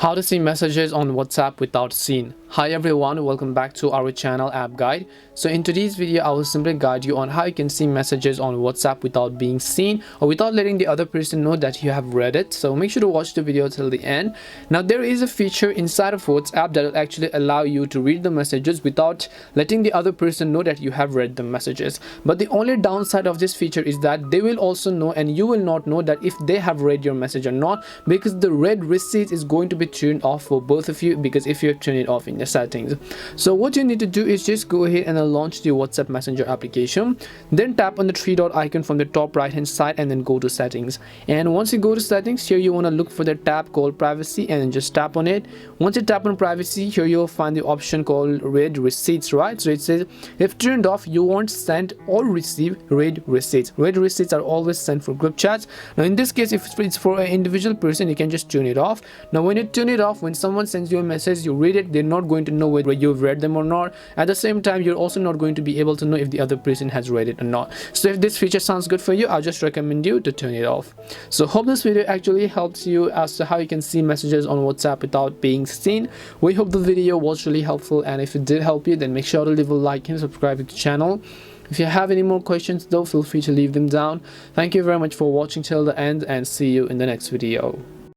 How to see messages on WhatsApp without seen. Hi everyone, welcome back to our channel App Guide. So in today's video, I will simply guide you on how you can see messages on WhatsApp without being seen or without letting the other person know that you have read it. So make sure to watch the video till the end. Now there is a feature inside of WhatsApp that will actually allow you to read the messages without letting the other person know that you have read the messages. But the only downside of this feature is that they will also know and you will not know that if they have read your message or not, because the read receipt is going to be turned off for both of you, because if you have turned it off in the settings. So what you need to do is just go ahead and launch the WhatsApp Messenger application, then tap on the three dot icon from the top right hand side and then go to settings. And once you go to settings, here you want to look for the tab called privacy and then just tap on it. Once you tap on privacy, here you'll find the option called read receipts, right? So it says if turned off, you won't send or receive read receipts. Read receipts are always sent for group chats. Now in this case, if it's for an individual person, you can just turn it off. Now when you turn it off, when someone sends you a message, you read it, they're not going to know whether you've read them or not. At the same time, you're also not going to be able to know if the other person has read it or not. So if this feature sounds good for you, I'll just recommend you to turn it off. So hope this video actually helps you as to how you can see messages on WhatsApp without being seen. We hope the video was really helpful, and if it did help you, then make sure to leave a like and subscribe to the channel. If you have any more questions though, feel free to leave them down. Thank you very much for watching till the end, and see you in the next video.